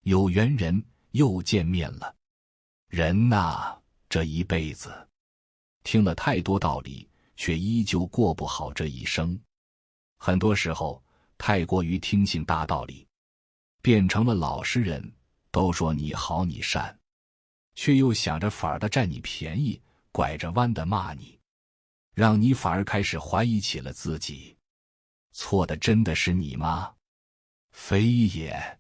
有缘人又见面了。人呐，这一辈子听了太多道理，却依旧过不好这一生。很多时候太过于听信大道理，变成了老实人，都说你好你善，却又想着法儿的占你便宜，拐着弯的骂你，让你反而开始怀疑起了自己。错的真的是你吗？非也，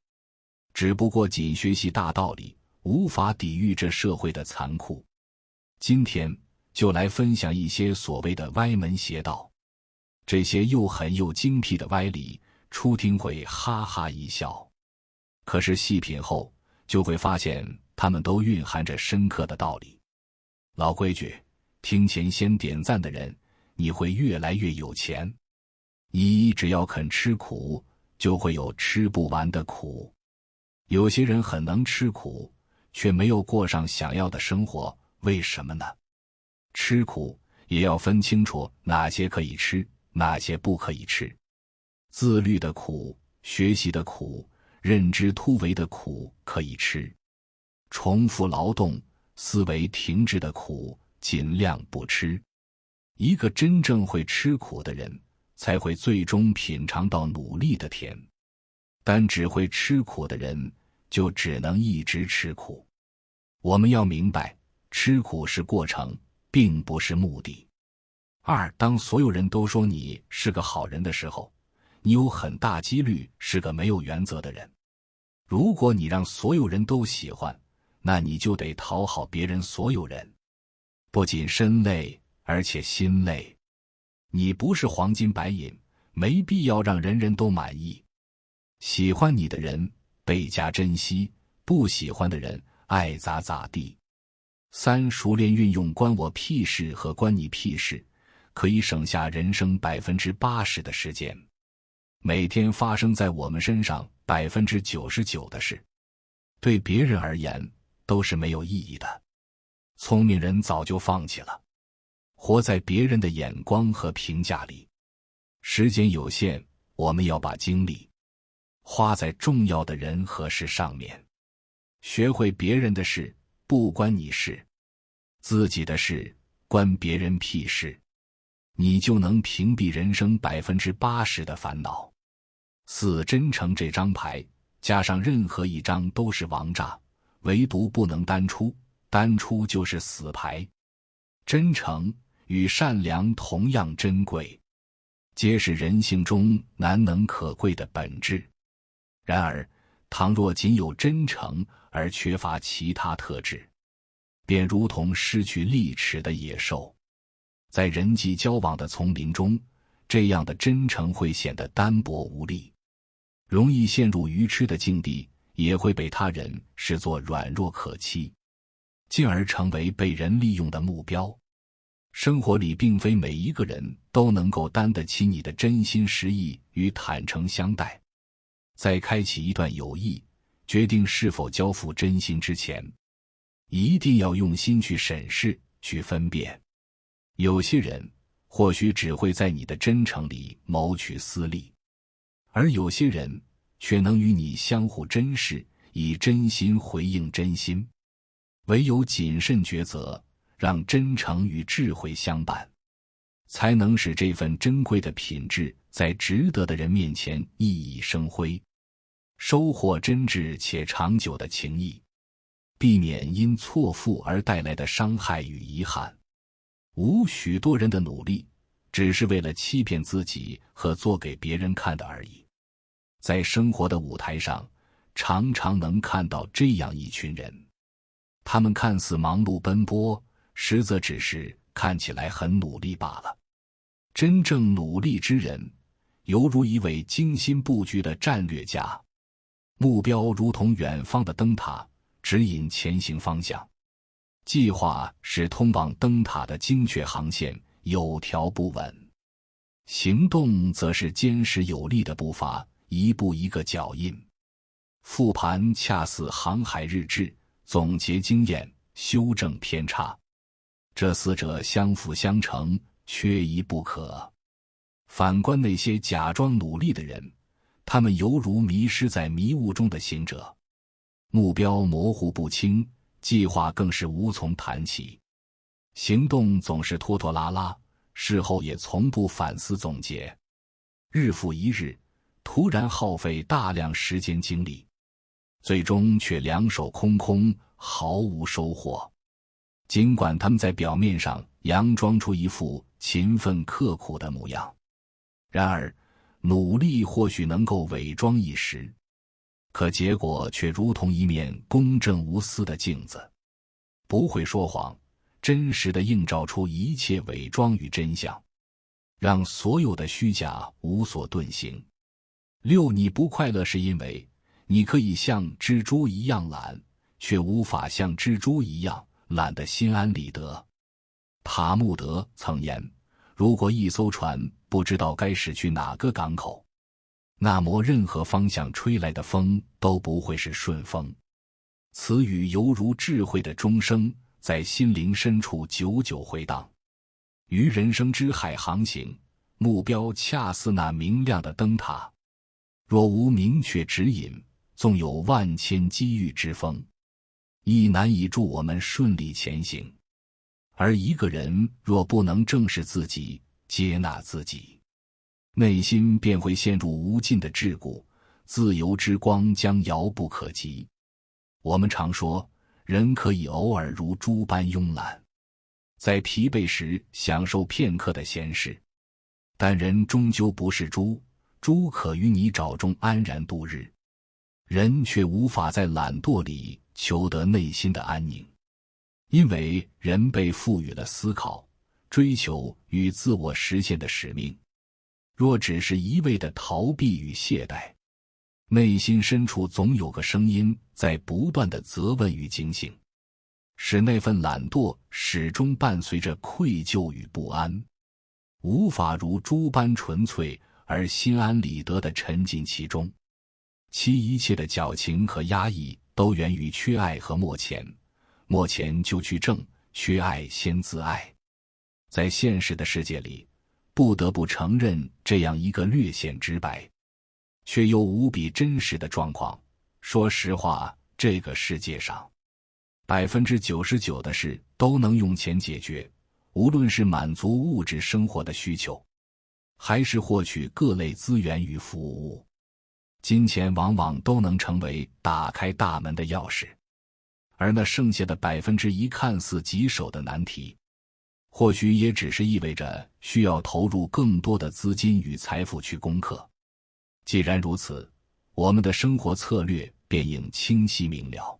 只不过仅学习大道理，无法抵御这社会的残酷。今天就来分享一些所谓的歪门邪道，这些又狠又精辟的歪理，初听会哈哈一笑，可是细品后就会发现它们都蕴含着深刻的道理。老规矩，听前先点赞的人，你会越来越有钱。你只要肯吃苦，就会有吃不完的苦。有些人很能吃苦，却没有过上想要的生活，为什么呢？吃苦也要分清楚哪些可以吃，哪些不可以吃。自律的苦，学习的苦，认知突围的苦可以吃，重复劳动，思维停滞的苦尽量不吃。一个真正会吃苦的人，才会最终品尝到努力的甜。但只会吃苦的人，就只能一直吃苦。我们要明白，吃苦是过程，并不是目的。二，当所有人都说你是个好人的时候，你有很大几率是个没有原则的人。如果你让所有人都喜欢，那你就得讨好别人所有人，不仅身累，而且心累。你不是黄金白银，没必要让人人都满意。喜欢你的人倍加珍惜，不喜欢的人爱咋咋地。三，熟练运用关我屁事和关你屁事，可以省下人生 80% 的时间。每天发生在我们身上 99% 的事，对别人而言都是没有意义的。聪明人早就放弃了，活在别人的眼光和评价里。时间有限，我们要把精力花在重要的人和事上面。学会别人的事不关你事，自己的事关别人屁事，你就能屏蔽人生 80% 的烦恼。四，真诚这张牌加上任何一张都是王炸，唯独不能单出，单出就是死牌。真诚与善良同样珍贵，皆是人性中难能可贵的本质。然而，倘若仅有真诚而缺乏其他特质，便如同失去利齿的野兽。在人际交往的丛林中，这样的真诚会显得单薄无力，容易陷入愚痴的境地，也会被他人视作软弱可欺，进而成为被人利用的目标。生活里并非每一个人都能够担得起你的真心实意与坦诚相待。在开启一段友谊，决定是否交付真心之前，一定要用心去审视，去分辨。有些人或许只会在你的真诚里谋取私利，而有些人却能与你相互珍视，以真心回应真心。唯有谨慎抉择，让真诚与智慧相伴，才能使这份珍贵的品质在值得的人面前熠熠生辉，收获真挚且长久的情谊，避免因错付而带来的伤害与遗憾。许多人的努力只是为了欺骗自己和做给别人看的而已。在生活的舞台上，常常能看到这样一群人，他们看似忙碌奔波，实则只是看起来很努力罢了。真正努力之人，犹如一位精心布局的战略家，目标如同远方的灯塔，指引前行方向。计划使通往灯塔的精确航线有条不紊，行动则是坚实有力的步伐，一步一个脚印。复盘恰似航海日志，总结经验，修正偏差。这四者相辅相成，缺一不可。反观那些假装努力的人，他们犹如迷失在迷雾中的行者，目标模糊不清，计划更是无从谈起，行动总是拖拖拉拉，事后也从不反思总结，日复一日，突然耗费大量时间精力，最终却两手空空，毫无收获。尽管他们在表面上佯装出一副勤奋刻苦的模样，然而努力或许能够伪装一时，可结果却如同一面公正无私的镜子，不会说谎，真实地映照出一切伪装与真相，让所有的虚假无所遁形。6. 你不快乐是因为你可以像蜘蛛一样懒，却无法像蜘蛛一样懒得心安理得。塔木德曾言，如果一艘船不知道该驶去哪个港口，那么任何方向吹来的风都不会是顺风。此语犹如智慧的钟声，在心灵深处久久回荡。于人生之海航行，目标恰似那明亮的灯塔，若无明确指引，纵有万千机遇之风，亦难以助我们顺利前行。而一个人若不能正视自己，接纳自己，内心便会陷入无尽的桎梏，自由之光将遥不可及。我们常说，人可以偶尔如猪般慵懒，在疲惫时享受片刻的闲适，但人终究不是猪，猪可于泥沼中安然度日，人却无法在懒惰里求得内心的安宁。因为人被赋予了思考、追求与自我实现的使命，若只是一味的逃避与懈怠，内心深处总有个声音在不断的责问与警醒，使那份懒惰始终伴随着愧疚与不安，无法如猪般纯粹而心安理得地沉浸其中。其一切的矫情和压抑都源于缺爱和没钱，没钱就去挣，缺爱先自爱。在现实的世界里，不得不承认这样一个略显直白却又无比真实的状况。说实话，这个世界上99%的事都能用钱解决，无论是满足物质生活的需求，还是获取各类资源与服务，金钱往往都能成为打开大门的钥匙。而那剩下的1%看似棘手的难题，或许也只是意味着需要投入更多的资金与财富去攻克。既然如此，我们的生活策略便应清晰明了。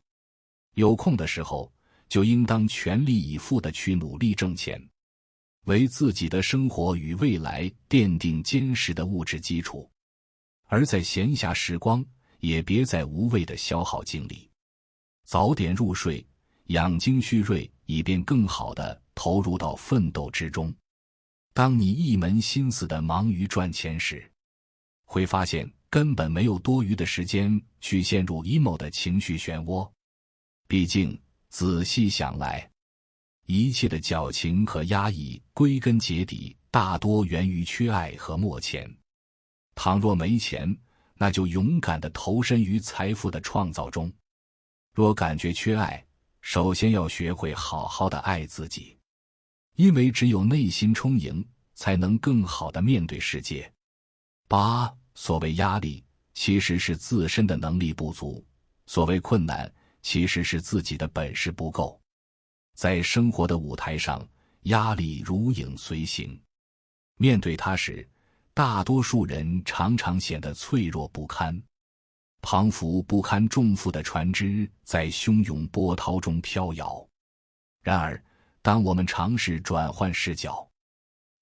有空的时候，就应当全力以赴地去努力挣钱，为自己的生活与未来奠定坚实的物质基础。而在闲暇时光，也别再无谓地消耗精力，早点入睡，养精蓄锐，以便更好地投入到奋斗之中。当你一门心思地忙于赚钱时，会发现根本没有多余的时间去陷入 emo 的情绪漩涡。毕竟仔细想来，一切的矫情和压抑归根结底大多源于缺爱和没钱。倘若没钱，那就勇敢地投身于财富的创造中。若感觉缺爱，首先要学会好好地爱自己，因为只有内心充盈，才能更好地面对世界。8. 所谓压力，其实是自身的能力不足；所谓困难，其实是自己的本事不够。在生活的舞台上，压力如影随形，面对它时，大多数人常常显得脆弱不堪，彷佛不堪重负的船只在汹涌波涛中飘摇。然而，当我们尝试转换视角，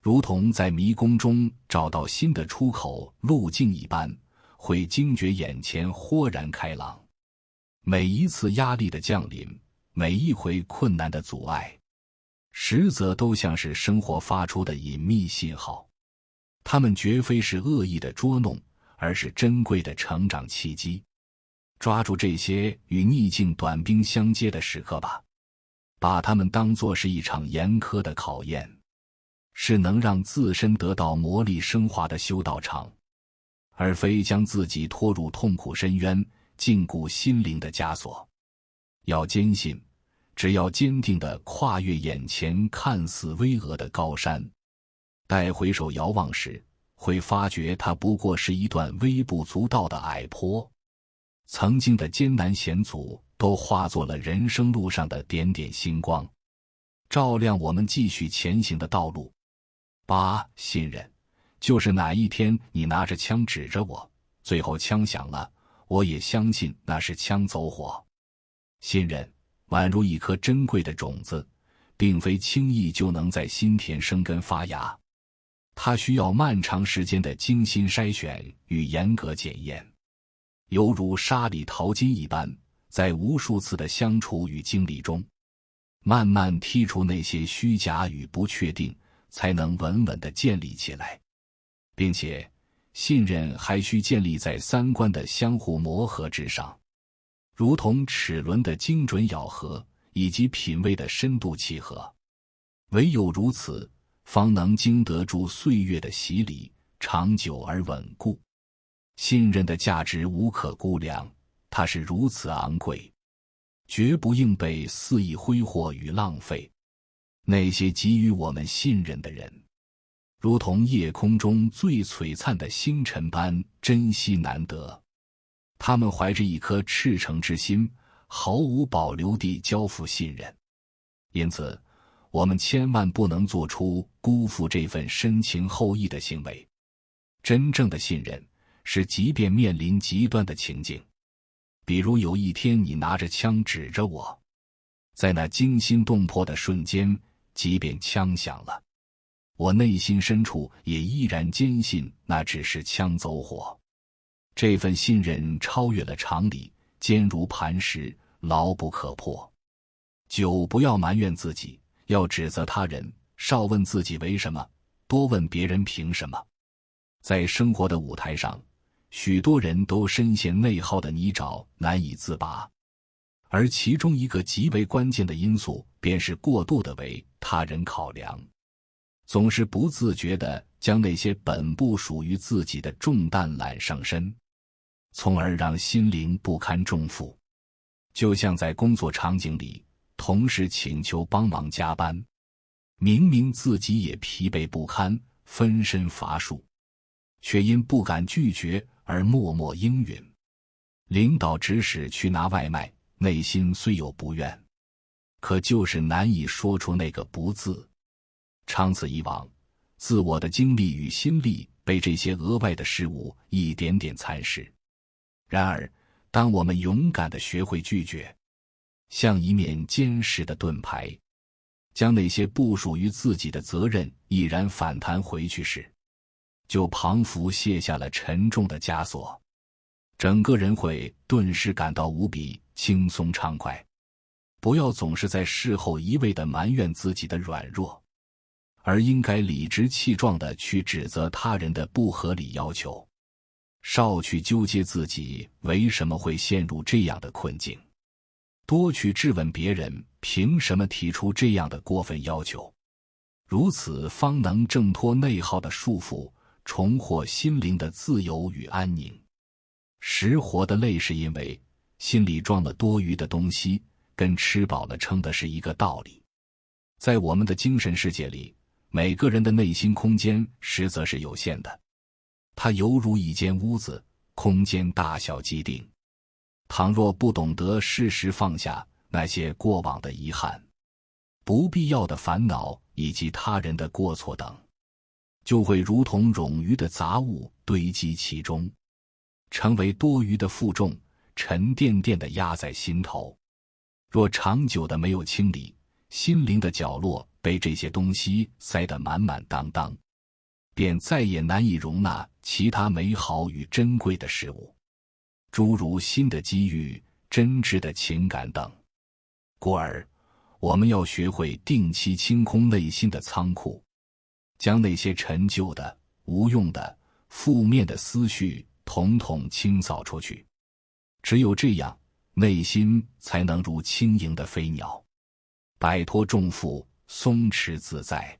如同在迷宫中找到新的出口路径一般，会惊觉眼前豁然开朗。每一次压力的降临，每一回困难的阻碍，实则都像是生活发出的隐秘信号。它们绝非是恶意的捉弄，而是珍贵的成长契机。抓住这些与逆境短兵相接的时刻吧，把它们当作是一场严苛的考验，是能让自身得到磨砺升华的修道场，而非将自己拖入痛苦深渊、禁锢心灵的枷锁。要坚信，只要坚定地跨越眼前看似巍峨的高山，待回首遥望时，会发觉它不过是一段微不足道的矮坡。曾经的艰难险阻都化作了人生路上的点点星光，照亮我们继续前行的道路。8. 信任，就是哪一天你拿着枪指着我，最后枪响了，我也相信那是枪走火。信任宛如一颗珍贵的种子，并非轻易就能在心田生根发芽，它需要漫长时间的精心筛选与严格检验，犹如沙里淘金一般，在无数次的相处与经历中，慢慢剔除那些虚假与不确定，才能稳稳地建立起来。并且信任还需建立在三观的相互磨合之上，如同齿轮的精准咬合以及品味的深度契合。唯有如此，方能经得住岁月的洗礼，长久而稳固。信任的价值无可估量，它是如此昂贵，绝不应被肆意挥霍与浪费。那些给予我们信任的人，如同夜空中最璀璨的星辰般珍惜难得。他们怀着一颗赤诚之心，毫无保留地交付信任。因此，我们千万不能做出辜负这份深情厚谊的行为。真正的信任是即便面临极端的情境，比如有一天你拿着枪指着我，在那惊心动魄的瞬间，即便枪响了，我内心深处也依然坚信那只是枪走火。这份信任超越了常理，坚如磐石，牢不可破。9. 不要埋怨自己，要指责他人，少问自己为什么，多问别人凭什么。在生活的舞台上，许多人都深陷内耗的泥沼，难以自拔，而其中一个极为关键的因素，便是过度的为他人考量，总是不自觉地将那些本不属于自己的重担揽上身，从而让心灵不堪重负。就像在工作场景里，同事请求帮忙加班，明明自己也疲惫不堪，分身乏术，却因不敢拒绝而默默应允。领导指使去拿外卖，内心虽有不愿，可就是难以说出那个不字。长此以往，自我的精力与心力被这些额外的事物一点点蚕食。然而，当我们勇敢地学会拒绝，像一面坚实的盾牌，将那些不属于自己的责任毅然反弹回去时，就彷彿卸下了沉重的枷锁，整个人会顿时感到无比轻松畅快。不要总是在事后一味地埋怨自己的软弱，而应该理直气壮地去指责他人的不合理要求，少去纠结自己为什么会陷入这样的困境，多去质问别人凭什么提出这样的过分要求。如此方能挣脱内耗的束缚，重获心灵的自由与安宁。10. 活得累是因为心里装了多余的东西，跟吃饱了撑的是一个道理。在我们的精神世界里，每个人的内心空间实则是有限的，它犹如一间屋子，空间大小既定。倘若不懂得适时放下那些过往的遗憾、不必要的烦恼以及他人的过错等，就会如同冗余的杂物堆积其中，成为多余的负重，沉甸甸地压在心头。若长久的没有清理，心灵的角落被这些东西塞得满满当当，便再也难以容纳其他美好与珍贵的事物，诸如新的机遇、真挚的情感等。故而，我们要学会定期清空内心的仓库，将那些陈旧的、无用的、负面的思绪统统清扫出去。只有这样，内心才能如轻盈的飞鸟，摆脱重负，松弛自在。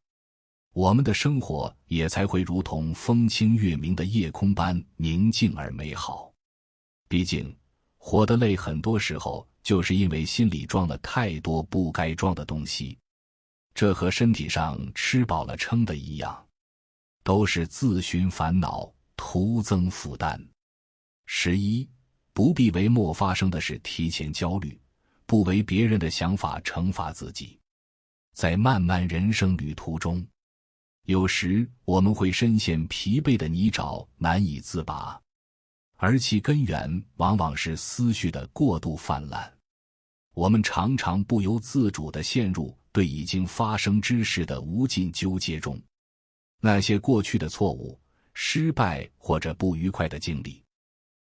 我们的生活也才会如同风清月明的夜空般宁静而美好。毕竟，活得累很多时候就是因为心里装了太多不该装的东西。这和身体上吃饱了撑的一样，都是自寻烦恼，徒增负担。11. 不必为莫发生的事提前焦虑，不为别人的想法惩罚自己。在漫漫人生旅途中，有时我们会深陷疲惫的泥沼难以自拔，而其根源往往是思绪的过度泛滥。我们常常不由自主地陷入对已经发生之事的无尽纠结中。那些过去的错误、失败或者不愉快的经历，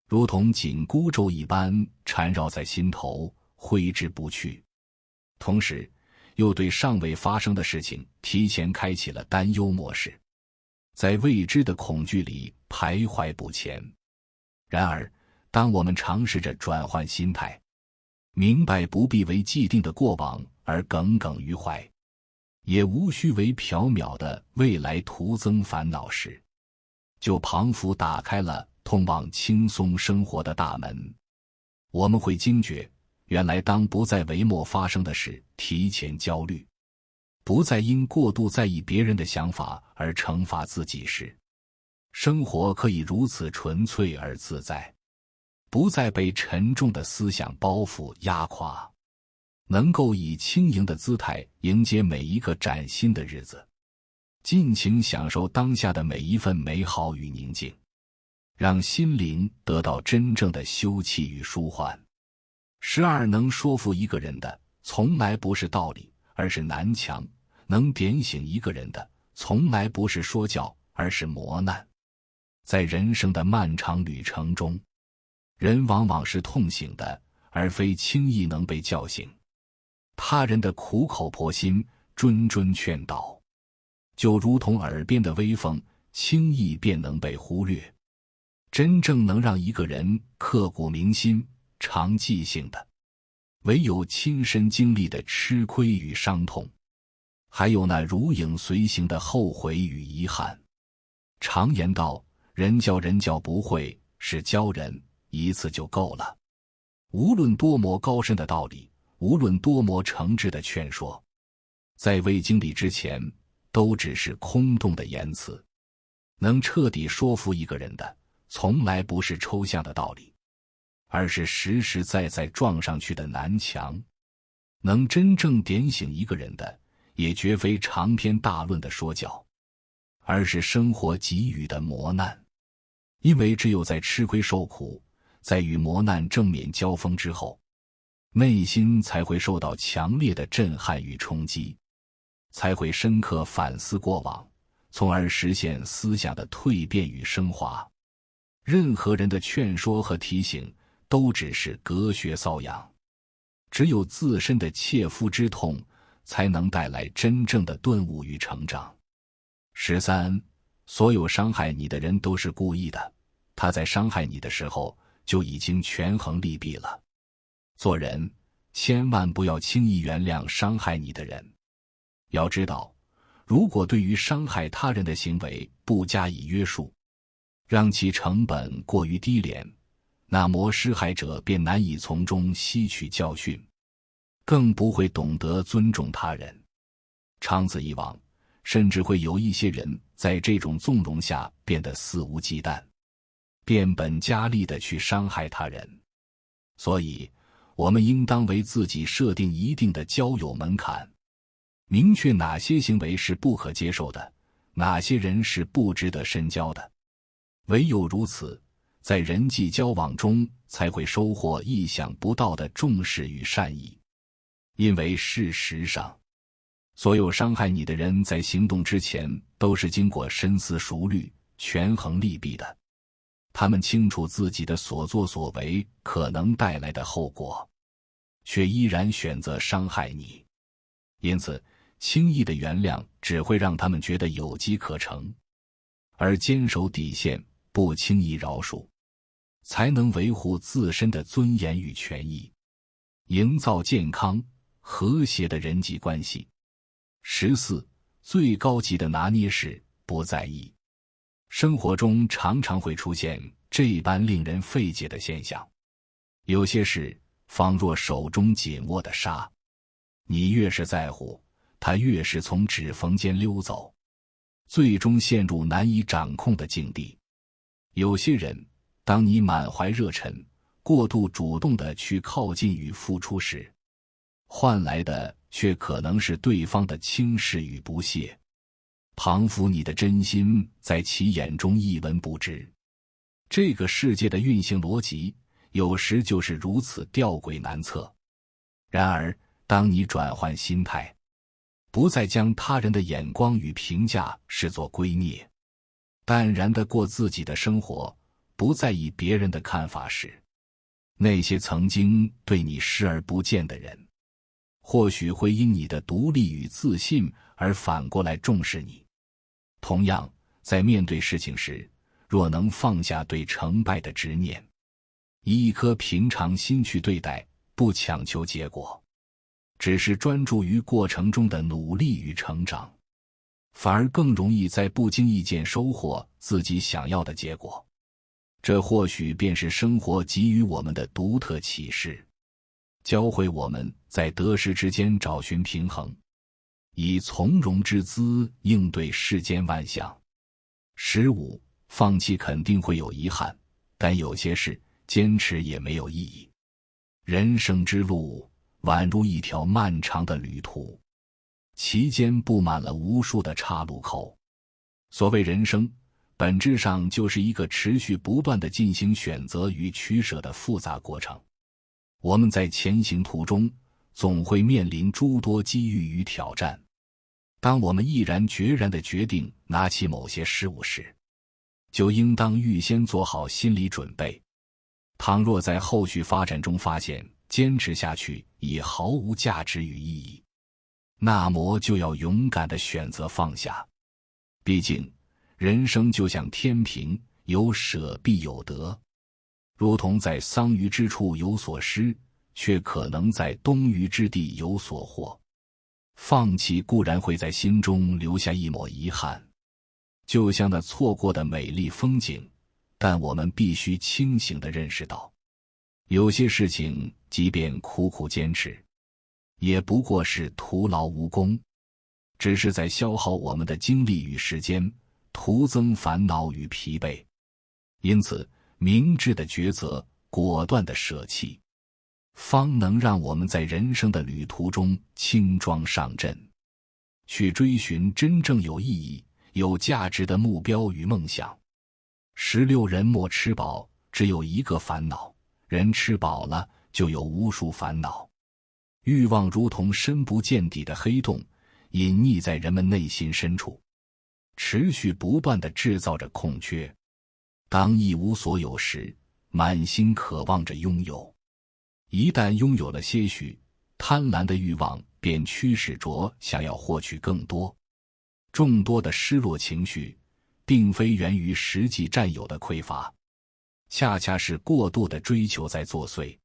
如同紧箍咒一般缠绕在心头，挥之不去。同时，又对尚未发生的事情提前开启了担忧模式，在未知的恐惧里徘徊不前。然而，当我们尝试着转换心态，明白不必为既定的过往而耿耿于怀，也无需为缥缈的未来徒增烦恼时，就仿佛打开了通往轻松生活的大门。我们会惊觉，原来当不再为莫发生的事提前焦虑，不再因过度在意别人的想法而惩罚自己时，生活可以如此纯粹而自在，不再被沉重的思想包袱压垮，能够以轻盈的姿态迎接每一个崭新的日子，尽情享受当下的每一份美好与宁静，让心灵得到真正的休憩与舒缓。12. 能说服一个人的，从来不是道理，而是南墙；能点醒一个人的，从来不是说教，而是磨难。在人生的漫长旅程中，人往往是痛醒的，而非轻易能被叫醒。他人的苦口婆心、谆谆劝导，就如同耳边的微风，轻易便能被忽略。真正能让一个人刻骨铭心、常记性的，唯有亲身经历的吃亏与伤痛，还有那如影随形的后悔与遗憾。常言道，人教人教不会，是教人一次就够了。无论多么高深的道理，无论多么诚挚的劝说，在未经历之前，都只是空洞的言辞。能彻底说服一个人的，从来不是抽象的道理，而是实实在在撞上去的南墙。能真正点醒一个人的，也绝非长篇大论的说教，而是生活给予的磨难。因为只有在吃亏受苦，在与磨难正面交锋之后，内心才会受到强烈的震撼与冲击，才会深刻反思过往，从而实现思想的蜕变与升华。任何人的劝说和提醒都只是隔靴搔痒，只有自身的切肤之痛才能带来真正的顿悟与成长。13. 所有伤害你的人都是故意的，他在伤害你的时候就已经权衡利弊了。做人千万不要轻易原谅伤害你的人。要知道，如果对于伤害他人的行为不加以约束，让其成本过于低廉，那么施害者便难以从中吸取教训，更不会懂得尊重他人。长此以往，甚至会有一些人在这种纵容下变得肆无忌惮，变本加厉地去伤害他人。所以，我们应当为自己设定一定的交友门槛，明确哪些行为是不可接受的，哪些人是不值得深交的。唯有如此，在人际交往中才会收获意想不到的重视与善意。因为事实上，所有伤害你的人在行动之前都是经过深思熟虑、权衡利弊的，他们清楚自己的所作所为可能带来的后果，却依然选择伤害你。因此，轻易的原谅只会让他们觉得有机可乘，而坚守底线，不轻易饶恕，才能维护自身的尊严与权益，营造健康、和谐的人际关系。14. 最高级的拿捏是不在意。生活中常常会出现这般令人费解的现象，有些事仿若手中紧握的沙。你越是在乎，它越是从指缝间溜走，最终陷入难以掌控的境地。有些人，当你满怀热忱，过度主动地去靠近与付出时，换来的却可能是对方的轻视与不屑，庞佛你的真心在其眼中一文不值。这个世界的运行逻辑，有时就是如此吊诡难测。然而，当你转换心态，不再将他人的眼光与评价视作圭臬，淡然地过自己的生活，不在意别人的看法时，那些曾经对你视而不见的人，或许会因你的独立与自信而反过来重视你。同样，在面对事情时，若能放下对成败的执念，以一颗平常心去对待，不强求结果，只是专注于过程中的努力与成长，反而更容易在不经意间收获自己想要的结果。这或许便是生活给予我们的独特启示，教会我们在得失之间找寻平衡，以从容之姿应对世间万象。15. 放弃肯定会有遗憾，但有些事坚持也没有意义。人生之路宛如一条漫长的旅途，其间布满了无数的岔路口。所谓人生，本质上就是一个持续不断地进行选择与取舍的复杂过程。我们在前行途中，总会面临诸多机遇与挑战。当我们毅然决然地决定拿起某些事物时，就应当预先做好心理准备。倘若在后续发展中发现坚持下去已毫无价值与意义，那么就要勇敢地选择放下。毕竟，人生就像天平，有舍必有得，如同在桑榆之处有所失，却可能在东隅之地有所获。放弃固然会在心中留下一抹遗憾，就像那错过的美丽风景，但我们必须清醒地认识到，有些事情即便苦苦坚持，也不过是徒劳无功，只是在消耗我们的精力与时间，徒增烦恼与疲惫。因此，明智的抉择，果断的舍弃，方能让我们在人生的旅途中轻装上阵，去追寻真正有意义、有价值的目标与梦想。16人莫吃饱，只有一个烦恼，人吃饱了就有无数烦恼。欲望如同深不见底的黑洞，隐匿在人们内心深处，持续不断地制造着空缺。当一无所有时，满心渴望着拥有。一旦拥有了些许，贪婪的欲望便驱使着想要获取更多。众多的失落情绪，并非源于实际占有的匮乏，恰恰是过度的追求在作祟，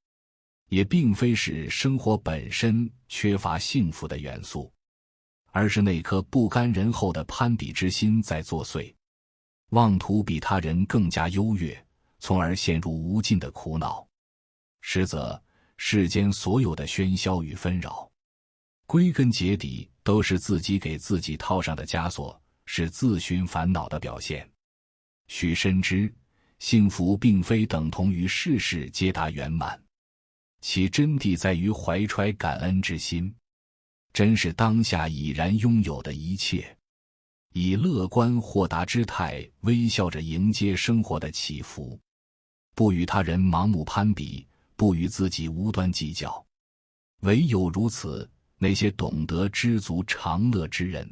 也并非是生活本身缺乏幸福的元素，而是那颗不甘人后的攀比之心在作祟，妄图比他人更加优越，从而陷入无尽的苦恼。实则，世间所有的喧嚣与纷扰，归根结底都是自己给自己套上的枷锁，是自寻烦恼的表现。须深知，幸福并非等同于事事皆达圆满，其真谛在于怀揣感恩之心，珍视当下已然拥有的一切，以乐观豁达之态微笑着迎接生活的起伏，不与他人盲目攀比，不与自己无端计较。唯有如此，那些懂得知足常乐之人，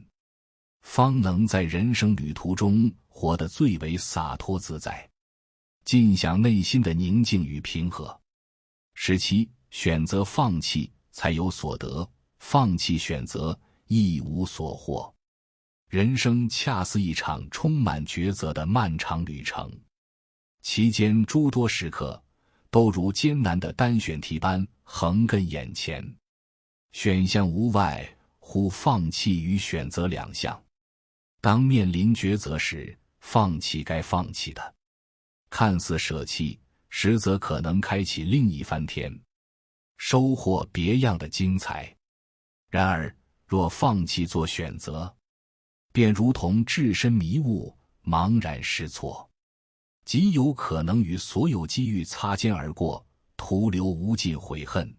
方能在人生旅途中活得最为洒脱自在，尽享内心的宁静与平和。17. 选择放弃，才有所得；放弃选择，亦无所获。人生恰似一场充满抉择的漫长旅程，其间诸多时刻都如艰难的单选题般横亘眼前，选项无外乎放弃与选择两项。当面临抉择时，放弃该放弃的，看似舍弃，实则可能开启另一番天。收获别样的精彩。然而，若放弃做选择，便如同置身迷雾，茫然失措，极有可能与所有机遇擦肩而过，徒留无尽悔恨。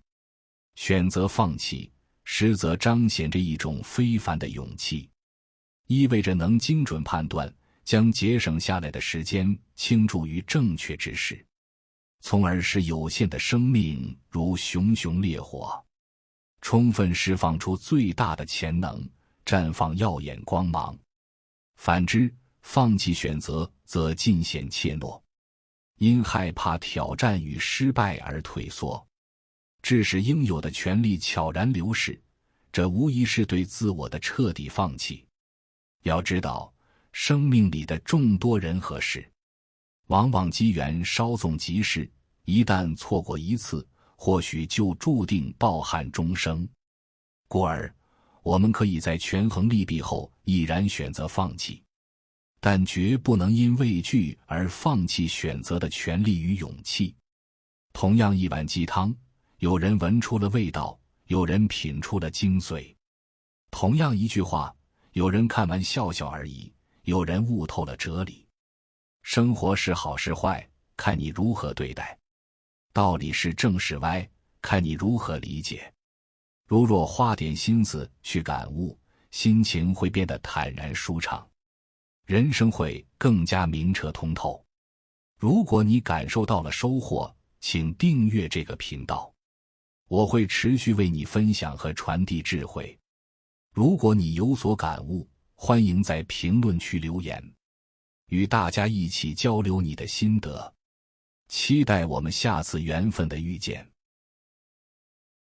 选择放弃，实则彰显着一种非凡的勇气，意味着能精准判断，将节省下来的时间倾注于正确之事，从而使有限的生命如熊熊烈火，充分释放出最大的潜能，绽放耀眼光芒。反之，放弃选择则尽显怯懦，因害怕挑战与失败而退缩，致使应有的权利悄然流逝，这无疑是对自我的彻底放弃。要知道，生命里的众多人和事，往往机缘稍纵即逝，一旦错过一次，或许就注定抱憾终生。故而，我们可以在权衡利弊后毅然选择放弃，但绝不能因畏惧而放弃选择的权利与勇气。同样一碗鸡汤，有人闻出了味道，有人品出了精髓；同样一句话，有人看完笑笑而已，有人悟透了哲理。生活是好是坏，看你如何对待；道理是正是歪，看你如何理解。如若花点心思去感悟，心情会变得坦然舒畅，人生会更加明澈通透。如果你感受到了收获，请订阅这个频道，我会持续为你分享和传递智慧。如果你有所感悟，欢迎在评论区留言，与大家一起交流你的心得。期待我们下次缘分的遇见。